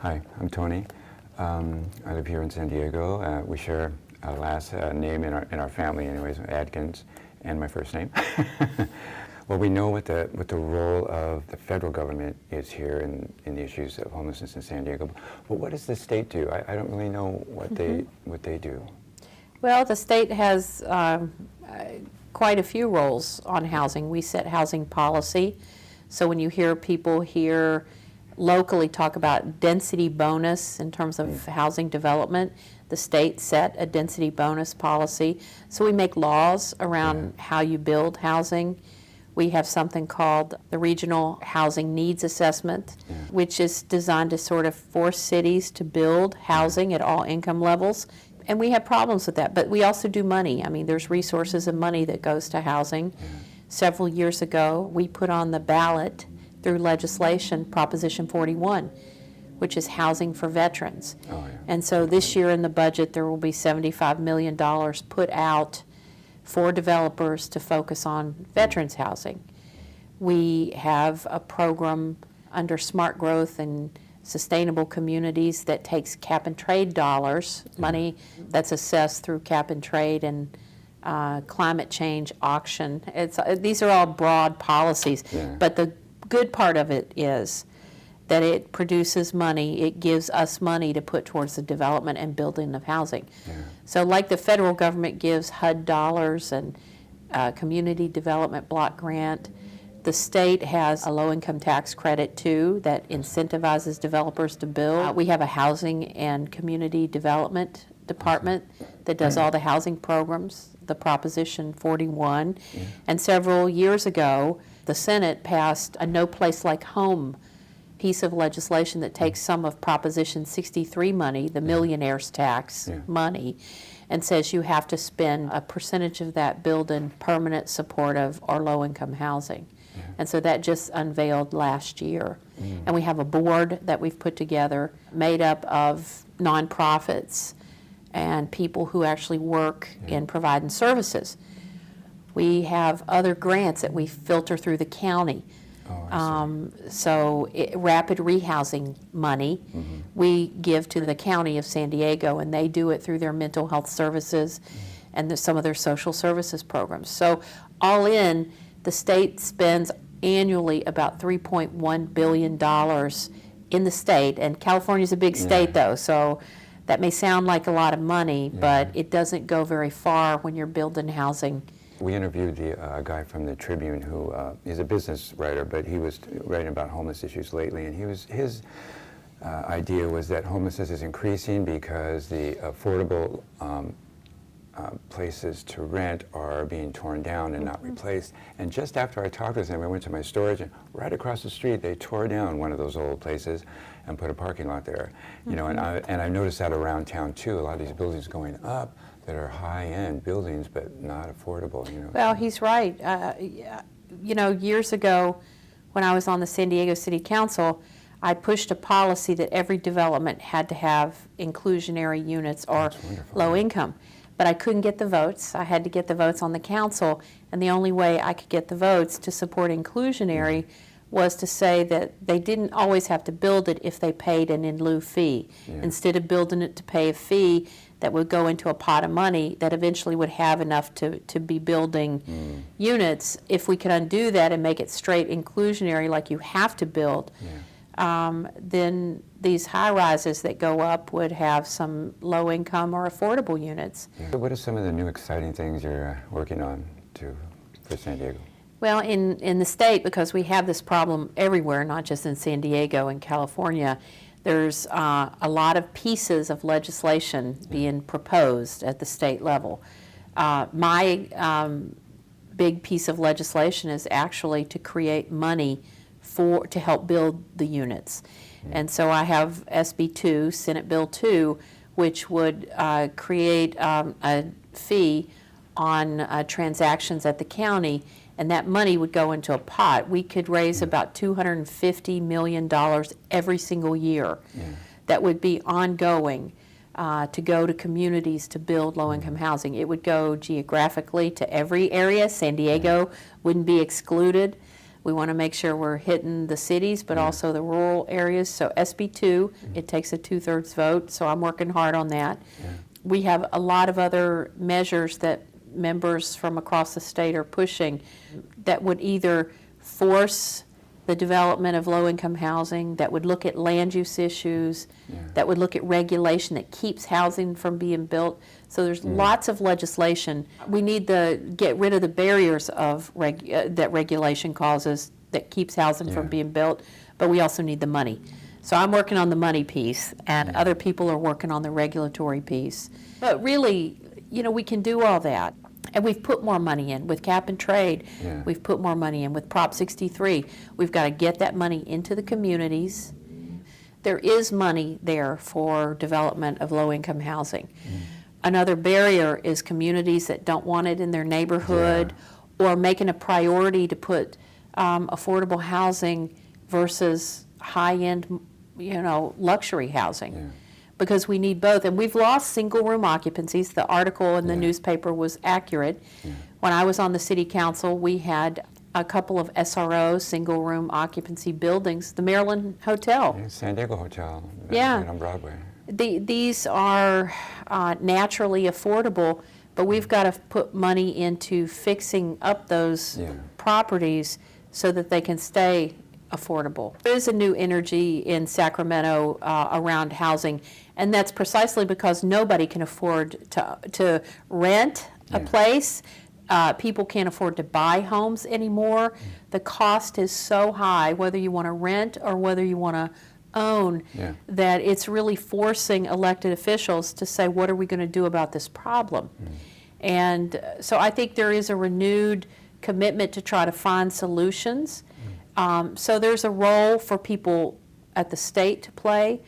Hi, I'm Toni. I live here in San Diego. We share a last name in our family, anyways, Atkins, and my first name. Well, we know what the role of the federal government is here in the issues of homelessness in San Diego. But what does the state do? I don't really know what they do. Well, the state has quite a few roles on housing. We set housing policy. So when you hear people here locally talk about density bonus in terms of housing development, the state set a density bonus policy. So we make laws around how you build housing. We have something called the Regional Housing Needs Assessment, which is designed to sort of force cities to build housing at all income levels. And we have problems with that, but we also do money. I mean, there's resources and money that goes to housing. Several years ago, we put on the ballot through legislation Proposition 41, which is housing for veterans. And so this year in the budget, there will be $75 million put out for developers to focus on veterans housing. We have a program under Smart Growth and Sustainable Communities that takes cap and trade dollars, money that's assessed through cap and trade and climate change auction. These are all broad policies, but the good part of it is that it produces money. It gives us money to put towards the development and building of housing. So like the federal government gives HUD dollars and community development block grant, the state has a low-income tax credit too that incentivizes developers to build. We have a housing and community development department that does all the housing programs, the Proposition 41. And several years ago, the Senate passed a No Place Like Home piece of legislation that takes some of Proposition 63 money, the millionaire's tax money, and says you have to spend a percentage of that building permanent, supportive, or low-income housing. And so that just unveiled last year. And we have a board that we've put together made up of nonprofits and people who actually work in providing services. We have other grants that we filter through the county. Rapid rehousing money we give to the county of San Diego, and they do it through their mental health services and some of their social services programs. So all in, the state spends annually about $3.1 billion in the state, and California's a big state though, so that may sound like a lot of money, but it doesn't go very far when you're building housing. We interviewed the guy from the Tribune who is a business writer, but he was writing about homeless issues lately, and his idea was that homelessness is increasing because the affordable places to rent are being torn down and not replaced. And just after I talked with him, I went to my storage, and right across the street they tore down one of those old places and put a parking lot there. You know, and I noticed that around town too. A lot of these buildings going up that are high-end buildings but not affordable. You know. Well, he's right. You know, years ago, when I was on the San Diego City Council, I pushed a policy that every development had to have inclusionary units or low income. But I couldn't get the votes. I had to get the votes on the council, and the only way I could get the votes to support inclusionary was to say that they didn't always have to build it if they paid an in lieu fee. Instead of building it to pay a fee that would go into a pot of money that eventually would have enough to be building units, if we could undo that and make it straight inclusionary like you have to build, then these high-rises that go up would have some low-income or affordable units. So what are some of the new exciting things you're working on for San Diego? Well, in the state, because we have this problem everywhere, not just in San Diego and California, there's a lot of pieces of legislation being proposed at the state level. My big piece of legislation is actually to create money to help build the units. And so I have SB 2, Senate Bill 2, which would create a fee on transactions at the county, and that money would go into a pot. We could raise about $250 million every single year that would be ongoing to go to communities to build low-income housing. It would go geographically to every area. San Diego wouldn't be excluded. We want to make sure we're hitting the cities, but also the rural areas. So SB2, it takes a 2/3 vote, so I'm working hard on that. Yeah. We have a lot of other measures that members from across the state are pushing that would either force the development of low-income housing, that would look at land use issues, that would look at regulation that keeps housing from being built. So there's lots of legislation. We need to get rid of the barriers of that regulation causes that keeps housing from being built, but we also need the money. So I'm working on the money piece, and other people are working on the regulatory piece. But really, you know, we can do all that. And we've put more money in with cap and trade. Yeah. We've put more money in with Prop 63. We've got to get that money into the communities. There is money there for development of low-income housing. Another barrier is communities that don't want it in their neighborhood or making a priority to put affordable housing versus high-end, you know, luxury housing. Yeah. Because we need both. And we've lost single-room occupancies. The article in the newspaper was accurate. When I was on the city council, we had a couple of SRO, single-room occupancy buildings, the Maryland Hotel. Yeah, San Diego Hotel, Yeah. right on Broadway. These are naturally affordable, but we've got to put money into fixing up those properties so that they can stay affordable. There is a new energy in Sacramento around housing, and that's precisely because nobody can afford to rent a place. People can't afford to buy homes anymore. The cost is so high, whether you want to rent or whether you want to own, that it's really forcing elected officials to say, what are we going to do about this problem? And so I think there is a renewed commitment to try to find solutions. So there's a role for people at the state to play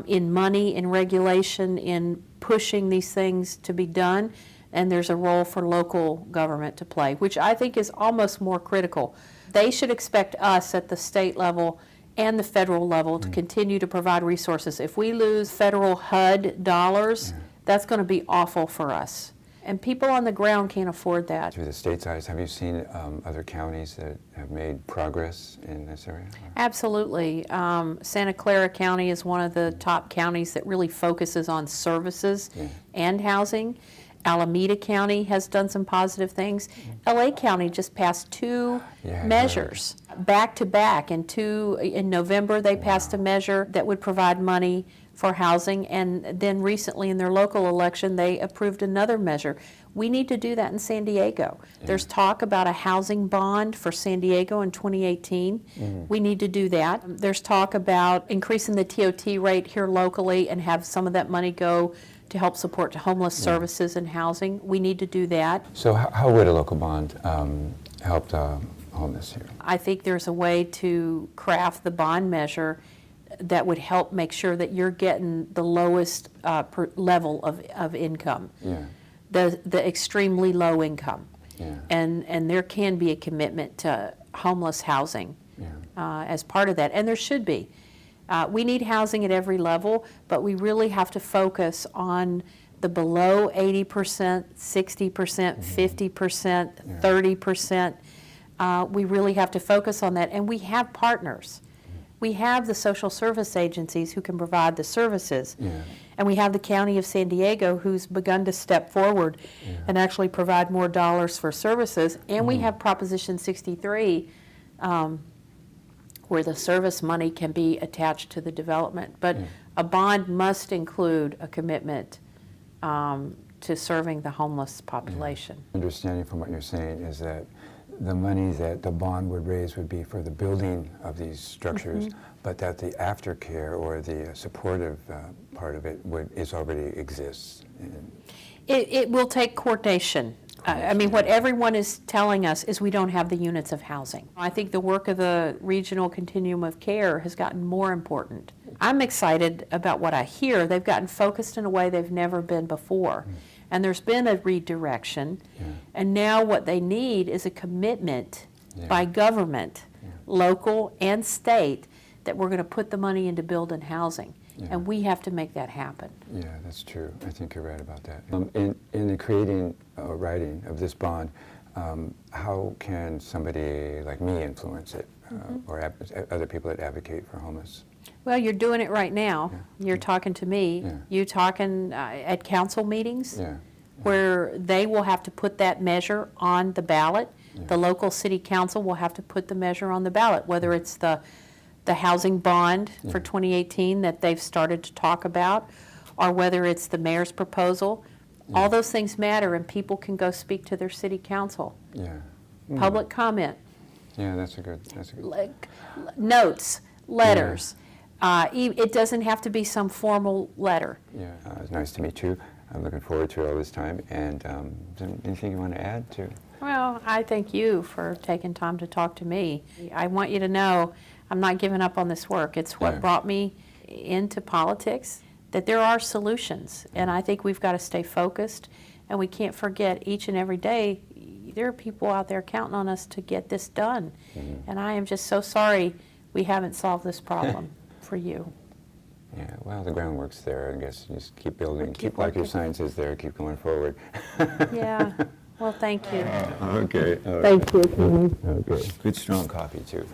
in money, in regulation, in pushing these things to be done, and there's a role for local government to play, which I think is almost more critical. They should expect us at the state level and the federal level to continue to provide resources. If we lose federal HUD dollars, that's going to be awful for us. And people on the ground can't afford that. Through the state size, have you seen other counties that have made progress in this area? Absolutely. Santa Clara County is one of the top counties that really focuses on services and housing. Alameda County has done some positive things. LA County just passed two measures back to back. In November, they passed a measure that would provide money for housing, and then recently in their local election, they approved another measure. We need to do that in San Diego. There's talk about a housing bond for San Diego in 2018. We need to do that. There's talk about increasing the TOT rate here locally and have some of that money go to help support homeless services and housing. We need to do that. So how would a local bond help the homeless here? I think there's a way to craft the bond measure that would help make sure that you're getting the lowest level of income, the extremely low income. And there can be a commitment to homeless housing as part of that, and there should be. We need housing at every level, but we really have to focus on the below 80%, 60%, 50%, 30%. We really have to focus on that, and we have partners. We have the social service agencies who can provide the services, and we have the County of San Diego who's begun to step forward and actually provide more dollars for services, and we have Proposition 63 where the service money can be attached to the development. But a bond must include a commitment to serving the homeless population. Understanding from what you're saying is that the money that the bond would raise would be for the building of these structures, but that the aftercare or the supportive part of it already exists. It will take coordination. I mean, what everyone is telling us is we don't have the units of housing. I think the work of the regional continuum of care has gotten more important. I'm excited about what I hear. They've gotten focused in a way they've never been before. And there's been a redirection. And now what they need is a commitment by government, local and state, that we're going to put the money into building housing. And we have to make that happen. Yeah, that's true. I think you're right about that. In the creating, writing of this bond, how can somebody like me influence it, or other people that advocate for homeless? Well, you're doing it right now. Yeah. You're talking to me. Yeah. You talking at council meetings Yeah. where they will have to put that measure on the ballot. Yeah. The local city council will have to put the measure on the ballot, whether it's the housing bond for 2018 that they've started to talk about, or whether it's the mayor's proposal. Yeah. All those things matter, and people can go speak to their city council. Yeah. Public comment, Yeah, that's a good. like, notes, letters. It doesn't have to be some formal letter. Yeah, it's nice to meet you. I'm looking forward to it all this time. And is there anything you want to add to? Well, I thank you for taking time to talk to me. I want you to know I'm not giving up on this work. It's what Yeah. brought me into politics, that there are solutions, and I think we've got to stay focused, and we can't forget each and every day there are people out there counting on us to get this done. And I am just so sorry we haven't solved this problem for you. Yeah, well, the groundwork's there. I guess you just keep building. Keep Like your working. sign says there, keep going forward. Yeah, well, thank you. Okay. Thank you, Toni. Okay. Good strong coffee, too.